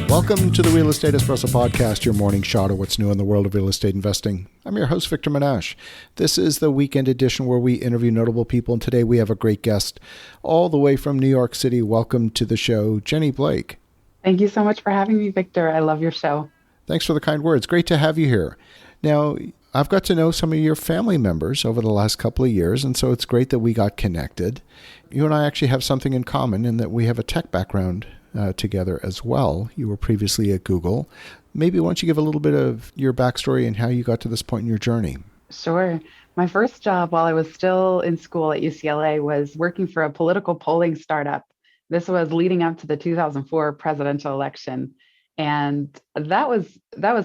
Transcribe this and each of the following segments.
Welcome to the Real Estate Espresso Podcast, your morning shot of what's new in the world of real estate investing. I'm your host, Victor Menasce. This is the weekend edition where we interview notable people, and today we have a great guest all the way from New York City. Welcome to the show, Jenny Blake. Thank you so much for having me, Victor. I love your show. Thanks for the kind words. Great to have you here. Now, I've got to know some of your family members over the last couple of years, and so it's great that we got connected. You and I actually have something in common in that we have a tech background together as well. You were previously at Google. Maybe why don't you give a little bit of your backstory and how you got to this point in your journey? Sure. My first job while I was still in school at UCLA was working for a political polling startup. This was leading up to the 2004 presidential election. And that was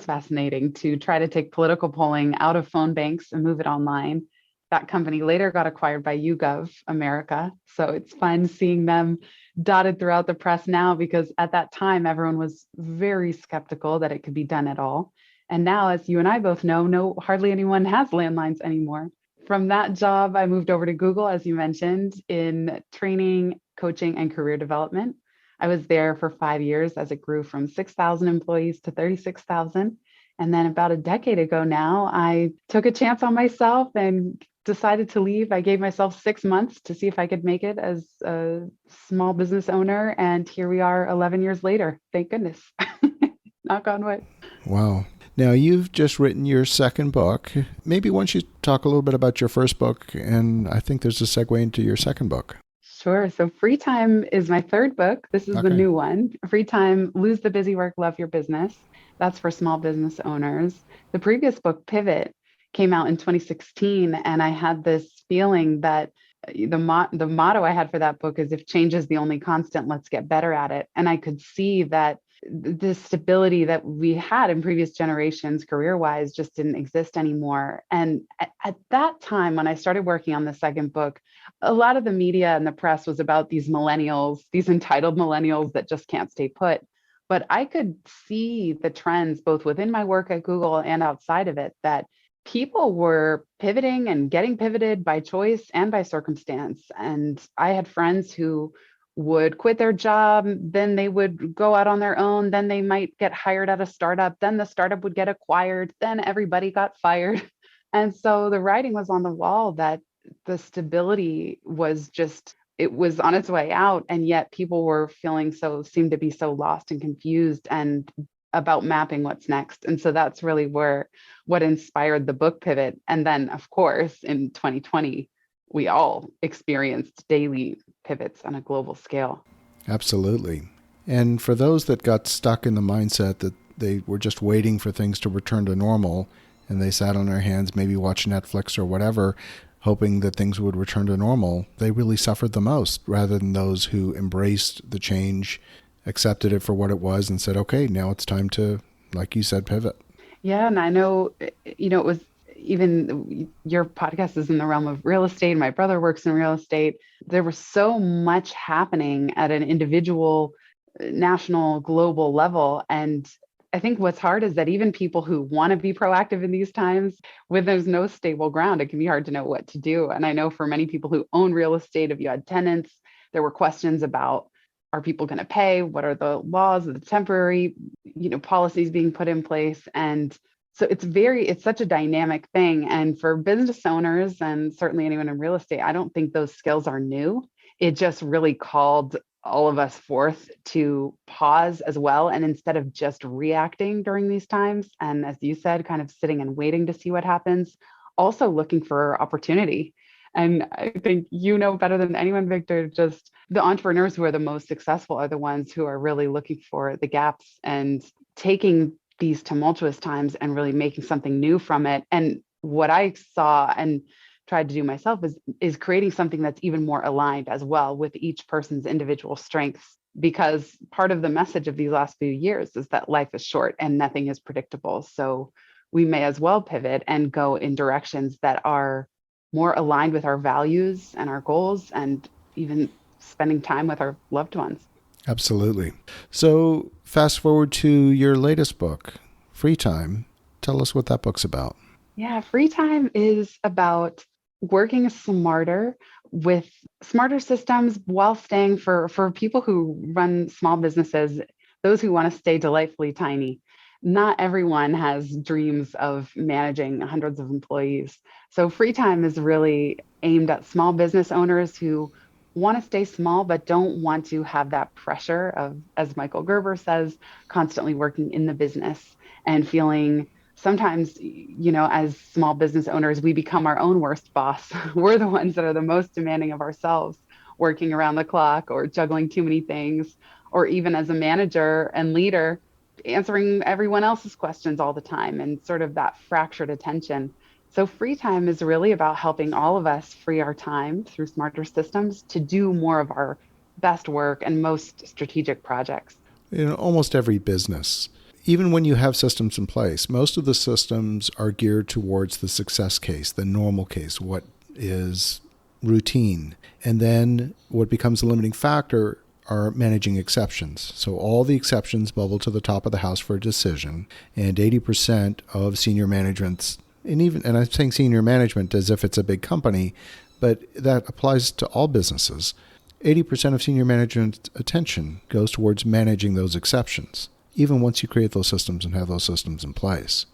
fascinating to try to take political polling out of phone banks and move it online. That company later got acquired by YouGov America. So it's fun seeing them dotted throughout the press now, because at that time, everyone was very skeptical that it could be done at all. And now, as you and I both know, no, hardly anyone has landlines anymore. From that job, I moved over to Google, as you mentioned, in training, coaching, and career development. I was there for 5 years as it grew from 6,000 employees to 36,000. And then about a decade ago now, I took a chance on myself and decided to leave. I gave myself 6 months to see if I could make it as a small business owner. And here we are 11 years later. Thank goodness. Knock on wood. Wow. Now, you've just written your second book. Maybe why don't you talk a little bit about your first book, and I think there's a segue into your second book. Sure. So Free Time is my third book. This is the new one. Free Time, Lose the Busy Work, Love Your Business. That's for small business owners. The previous book, Pivot, came out in 2016, and I had this feeling that the motto I had for that book is, if change is the only constant, let's get better at it. And I could see that the stability that we had in previous generations career-wise just didn't exist anymore. And at that time, when I started working on the second book, a lot of the media and the press was about these millennials, these entitled millennials that just can't stay put. But I could see the trends both within my work at Google and outside of it, that people were pivoting and getting pivoted by choice and by circumstance. And I had friends who would quit their job, then they would go out on their own, then they might get hired at a startup, then the startup would get acquired, then everybody got fired. And so the writing was on the wall that the stability was just, it was on its way out. And yet people were seemed to be so lost and confused and about mapping what's next. And so that's really what inspired the book Pivot. And then, of course, in 2020, we all experienced daily pivots on a global scale. Absolutely. And for those that got stuck in the mindset that they were just waiting for things to return to normal, and they sat on their hands, maybe watched Netflix or whatever, hoping that things would return to normal, they really suffered the most, rather than those who embraced the change, accepted it for what it was, and said, okay, now it's time to, like you said, pivot. Yeah. And I know, it was, even your podcast is in the realm of real estate. My brother works in real estate. There was so much happening at an individual, national, global level. And I think what's hard is that even people who want to be proactive in these times, when there's no stable ground, it can be hard to know what to do. And I know for many people who own real estate, if you had tenants, there were questions about, are people going to pay? What are the laws of the temporary, policies being put in place? And so it's such a dynamic thing. And for business owners, and certainly anyone in real estate, I don't think those skills are new. It just really called all of us forth to pause as well. And instead of just reacting during these times, and as you said, kind of sitting and waiting to see what happens, also looking for opportunity. And I think better than anyone, Victor, just the entrepreneurs who are the most successful are the ones who are really looking for the gaps and taking these tumultuous times and really making something new from it. And what I saw and tried to do myself is creating something that's even more aligned as well with each person's individual strengths, because part of the message of these last few years is that life is short and nothing is predictable. So we may as well pivot and go in directions that are more aligned with our values and our goals, and even spending time with our loved ones. Absolutely. So fast forward to your latest book, Free Time. Tell us what that book's about. Yeah, Free Time is about working smarter with smarter systems while staying for people who run small businesses. those who want to stay delightfully tiny. Not everyone has dreams of managing hundreds of employees. So free time is really aimed at small business owners who want to stay small but don't want to have that pressure of, as Michael Gerber says, constantly working in the business and feeling sometimes, as small business owners, we become our own worst boss. We're the ones that are the most demanding of ourselves, working around the clock or juggling too many things, or even as a manager and leader, answering everyone else's questions all the time and sort of that fractured attention. So, free time is really about helping all of us free our time through smarter systems to do more of our best work and most strategic projects. In almost every business, even when you have systems in place, most of the systems are geared towards the success case, the normal case, what is routine. And then what becomes a limiting factor are managing exceptions. So all the exceptions bubble to the top of the house for a decision, and 80% of senior management's, and I'm saying senior management as if it's a big company, but that applies to all businesses. 80% of senior management attention goes towards managing those exceptions, even once you create those systems and have those systems in place.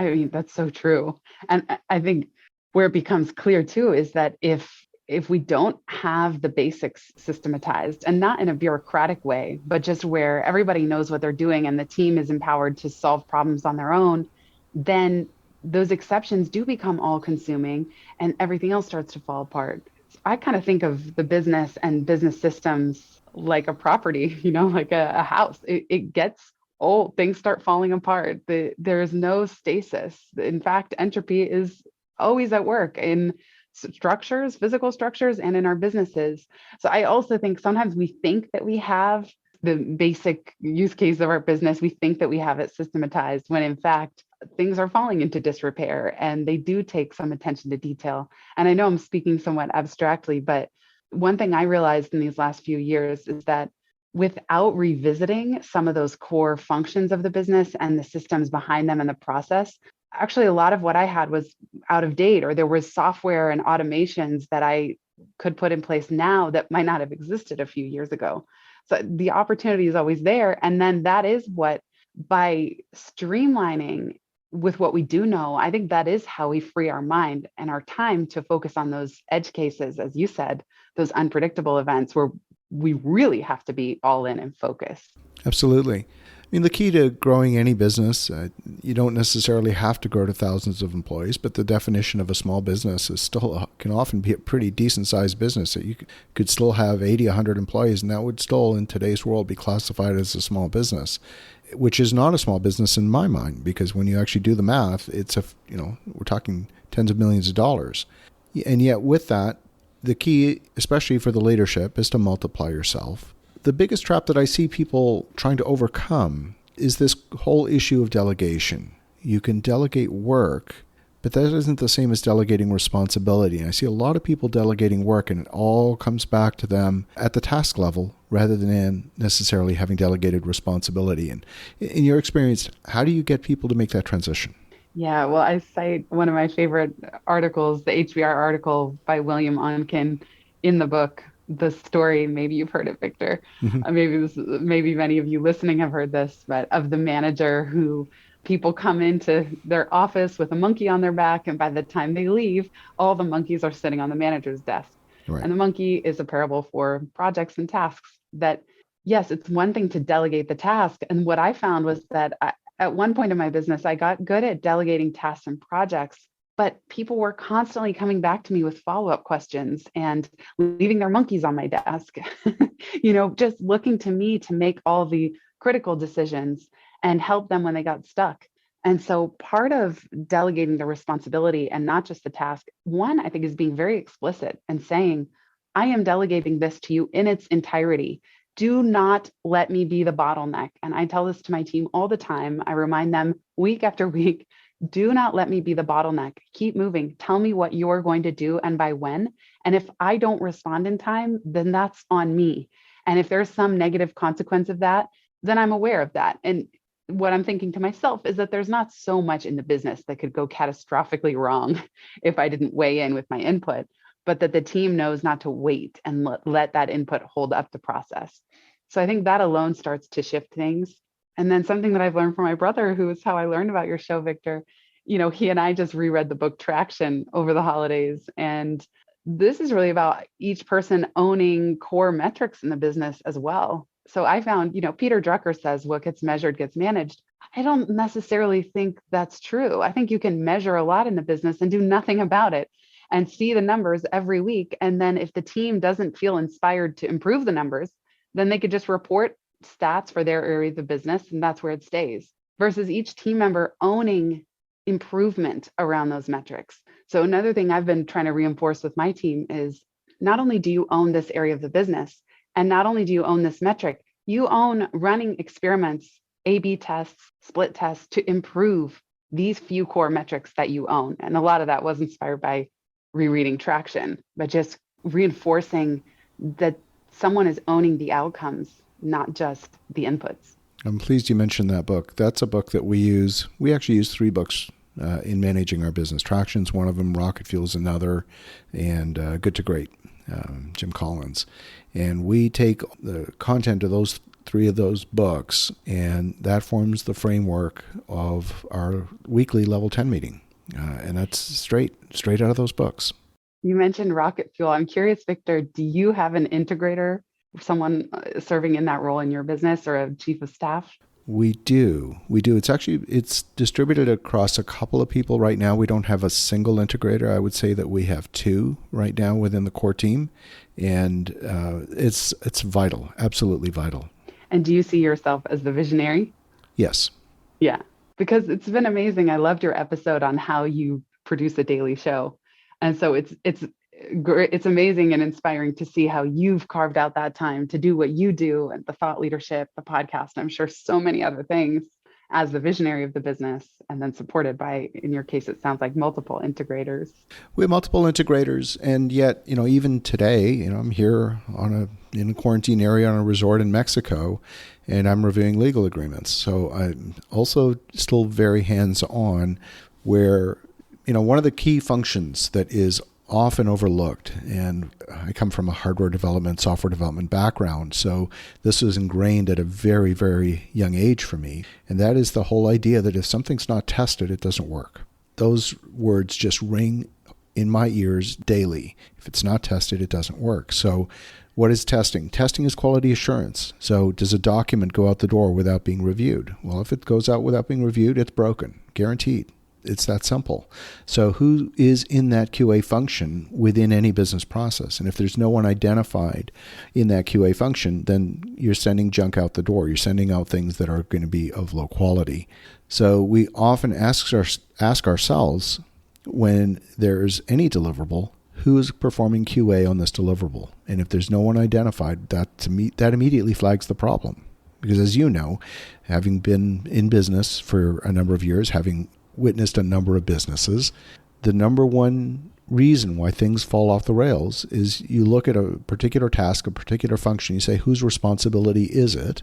I mean, that's so true. And I think where it becomes clear too is that if we don't have the basics systematized, and not in a bureaucratic way, but just where everybody knows what they're doing and the team is empowered to solve problems on their own, then those exceptions do become all consuming and everything else starts to fall apart. I kind of think of the business and business systems like a property, like a house. It gets old, things start falling apart. There is no stasis. In fact, entropy is always at work in structures, physical structures, and in our businesses. So I also think sometimes we think that we have the basic use case of our business. We think that we have it systematized when in fact things are falling into disrepair and they do take some attention to detail. And I know I'm speaking somewhat abstractly, but one thing I realized in these last few years is that without revisiting some of those core functions of the business and the systems behind them and the process, actually a lot of what I had was out of date, or there was software and automations that I could put in place now that might not have existed a few years ago. So the opportunity is always there. And then that is what, by streamlining with what we do know, I think that is how we free our mind and our time to focus on those edge cases, as you said, those unpredictable events where we really have to be all in and focus. Absolutely. I mean, the key to growing any business, you don't necessarily have to grow to thousands of employees, but the definition of a small business is still can often be a pretty decent sized business. That you could still have 80, 100 employees, and that would still, in today's world, be classified as a small business, which is not a small business in my mind, because when you actually do the math, it's we're talking tens of millions of dollars. And yet with that, the key, especially for the leadership, is to multiply yourself. The biggest trap that I see people trying to overcome is this whole issue of delegation. You can delegate work, but that isn't the same as delegating responsibility. And I see a lot of people delegating work, and it all comes back to them at the task level rather than necessarily having delegated responsibility. And in your experience, how do you get people to make that transition? Yeah, well, I cite one of my favorite articles, the HBR article by William Onkin in the book, The Story. Maybe you've heard it, Victor. Mm-hmm. Maybe many of you listening have heard this, but of the manager who people come into their office with a monkey on their back, and by the time they leave, all the monkeys are sitting on the manager's desk. Right. And the monkey is a parable for projects and tasks that, yes, it's one thing to delegate the task. And what I found was that at one point in my business, I got good at delegating tasks and projects, but people were constantly coming back to me with follow-up questions and leaving their monkeys on my desk, just looking to me to make all the critical decisions and help them when they got stuck. And so part of delegating the responsibility and not just the task, one, I think, is being very explicit and saying, I am delegating this to you in its entirety. Do not let me be the bottleneck. And I tell this to my team all the time. I remind them week after week, do not let me be the bottleneck. Keep moving. Tell me what you're going to do and by when. And if I don't respond in time, then that's on me. And if there's some negative consequence of that, then I'm aware of that. And what I'm thinking to myself is that there's not so much in the business that could go catastrophically wrong if I didn't weigh in with my input, but that the team knows not to wait and let that input hold up the process. So I think that alone starts to shift things. And then something that I've learned from my brother, who is how I learned about your show, Victor, he and I just reread the book Traction over the holidays. And this is really about each person owning core metrics in the business as well. So I found, Peter Drucker says what gets measured gets managed. I don't necessarily think that's true. I think you can measure a lot in the business and do nothing about it and see the numbers every week. And then if the team doesn't feel inspired to improve the numbers, then they could just report stats for their areas of business, and that's where it stays, versus each team member owning improvement around those metrics. So another thing I've been trying to reinforce with my team is not only do you own this area of the business, and not only do you own this metric, you own running experiments, A/B tests, split tests to improve these few core metrics that you own. And a lot of that was inspired by rereading Traction, but just reinforcing that someone is owning the outcomes, not just the inputs. I'm pleased you mentioned that book. That's a book that we use. We actually use 3 books in managing our business. Traction's one of them, Rocket Fuel's another, and Good to Great, Jim Collins. And we take the content of those 3 of those books, and that forms the framework of our weekly Level 10 meeting. And that's straight out of those books. You mentioned Rocket Fuel. I'm curious, Victor, do you have an integrator, someone serving in that role in your business, or a chief of staff? We do. It's distributed across a couple of people right now. We don't have a single integrator. I would say that we have 2 right now within the core team, and it's vital, absolutely vital. And do you see yourself as the visionary? Yes. Yeah, because it's been amazing. I loved your episode on how you produce a daily show. And so it's great. It's amazing and inspiring to see how you've carved out that time to do what you do, and the thought leadership, the podcast, I'm sure so many other things, as the visionary of the business, and then supported by, in your case, it sounds like multiple integrators. We have multiple integrators, and yet, even today, I'm here in a quarantine area on a resort in Mexico, and I'm reviewing legal agreements. So I'm also still very hands-on, where, one of the key functions that is often overlooked, and I come from a hardware development, software development background, so this was ingrained at a very, very young age for me, and that is the whole idea that if something's not tested, it doesn't work. Those words just ring in my ears daily. If it's not tested, it doesn't work. So what is testing? Testing is quality assurance. So does a document go out the door without being reviewed? Well, if it goes out without being reviewed, it's broken, guaranteed. It's that simple. So who is in that QA function within any business process? And if there's no one identified in that QA function, then you're sending junk out the door. You're sending out things that are going to be of low quality. So we often ask ourselves, when there's any deliverable, who is performing QA on this deliverable? And if there's no one identified, that immediately flags the problem. Because as you know, having been in business for a number of years, having witnessed a number of businesses, the number one reason why things fall off the rails is you look at a particular task, a particular function, you say, whose responsibility is it?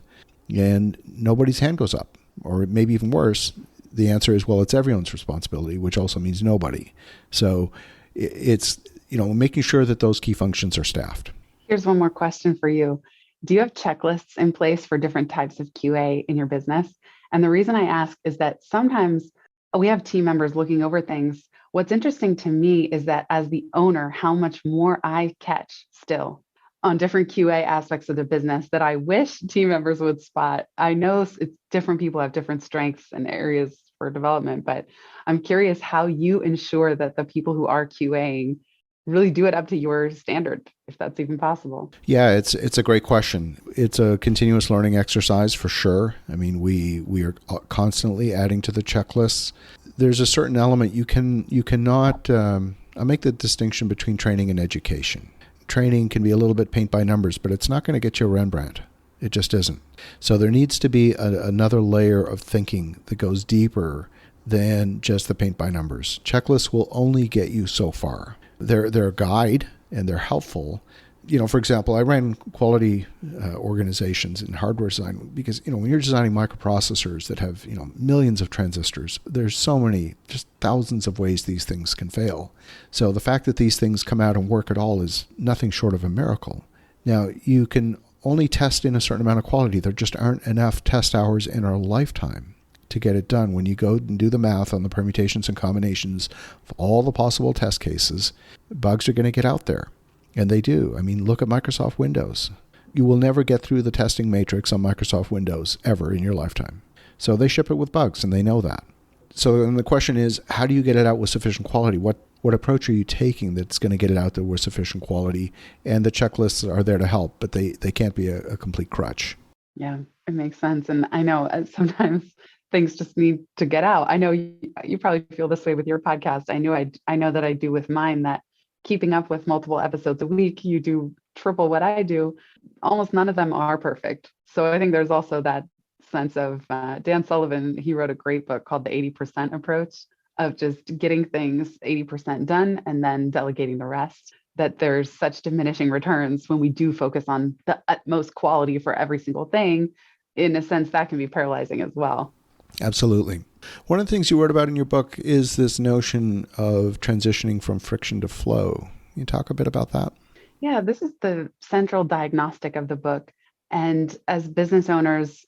And nobody's hand goes up. Or maybe even worse, the answer is, well, it's everyone's responsibility, which also means nobody. So it's, making sure that those key functions are staffed. Here's one more question for you. Do you have checklists in place for different types of QA in your business? And the reason I ask is that sometimes we have team members looking over things. What's interesting to me is that as the owner, how much more I catch still on different QA aspects of the business that I wish team members would spot. I know it's different people have different strengths and areas for development, but I'm curious how you ensure that the people who are QAing really do it up to your standard, if that's even possible. Yeah, it's a great question. It's a continuous learning exercise for sure. I mean, we are constantly adding to the checklists. There's a certain element you cannot. I make the distinction between training and education. Training can be a little bit paint by numbers, but it's not going to get you a Rembrandt. It just isn't. So there needs to be another layer of thinking that goes deeper than just the paint by numbers. Checklists will only get you so far. They're a guide and they're helpful. For example, I ran quality organizations in hardware design because, when you're designing microprocessors that have, millions of transistors, there's so many, just thousands of ways these things can fail. So the fact that these things come out and work at all is nothing short of a miracle. Now, you can only test in a certain amount of quality. There just aren't enough test hours in our lifetime to get it done. When you go and do the math on the permutations and combinations of all the possible test cases, bugs are going to get out there. And they do. I mean, look at Microsoft Windows. You will never get through the testing matrix on Microsoft Windows ever in your lifetime. So they ship it with bugs, and they know that. So then the question is, how do you get it out with sufficient quality? What approach are you taking that's going to get it out there with sufficient quality? And the checklists are there to help, but they can't be a complete crutch. Yeah, it makes sense. And I know sometimes things just need to get out. I know you probably feel this way with your podcast. I know that I do with mine, that keeping up with multiple episodes a week, you do triple what I do. Almost none of them are perfect. So I think there's also that sense of Dan Sullivan. He wrote a great book called The 80% Approach, of just getting things 80% done and then delegating the rest. That there's such diminishing returns when we do focus on the utmost quality for every single thing. In a sense, that can be paralyzing as well. Absolutely. One of the things you wrote about in your book is this notion of transitioning from friction to flow. Can you talk a bit about that? Yeah, this is the central diagnostic of the book. And as business owners,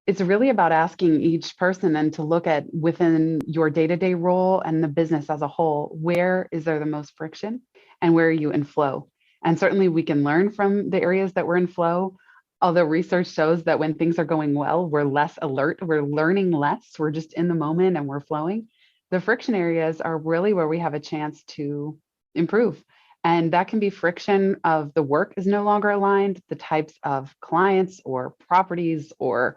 it's really about asking each person and to look at within your day-to-day role and the business as a whole, where is there the most friction and where are you in flow? And certainly we can learn from the areas that we're in flow. Although research shows that when things are going well, we're less alert, we're learning less, we're just in the moment and we're flowing. The friction areas are really where we have a chance to improve. And that can be friction of the work is no longer aligned, the types of clients or properties or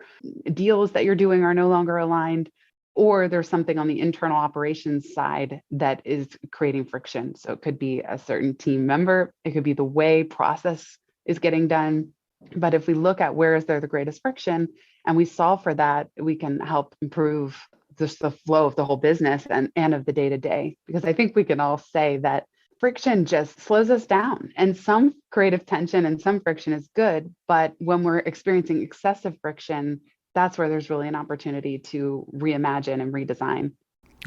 deals that you're doing are no longer aligned, or there's something on the internal operations side that is creating friction. So it could be a certain team member, it could be the way process is getting done. But if we look at where is there the greatest friction and we solve for that, we can help improve just the flow of the whole business and of the day-to-day. Because I think we can all say that friction just slows us down, and some creative tension and some friction is good. But when we're experiencing excessive friction, that's where there's really an opportunity to reimagine and redesign.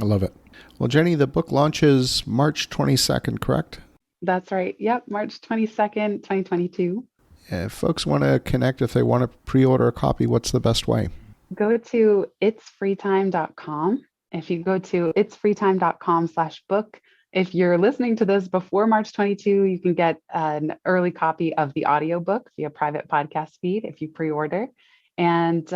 I love it. Well, Jenny, the book launches March 22nd, correct? That's right. Yep. March 22nd, 2022. If folks want to connect, if they want to pre-order a copy, what's the best way? Go to itsfreetime.com. If you go to itsfreetime.com/book, if you're listening to this before March 22, you can get an early copy of the audiobook via private podcast feed if you pre-order. And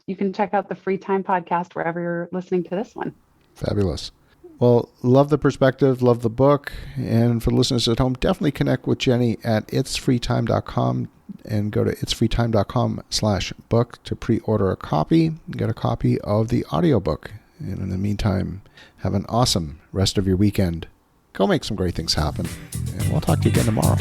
you can check out the Free Time podcast wherever you're listening to this one. Fabulous. Well, love the perspective, love the book. And for the listeners at home, definitely connect with Jenny at itsfreetime.com and go to itsfreetime.com/book to pre-order a copy and get a copy of the audiobook. And in the meantime, have an awesome rest of your weekend. Go make some great things happen. And we'll talk to you again tomorrow.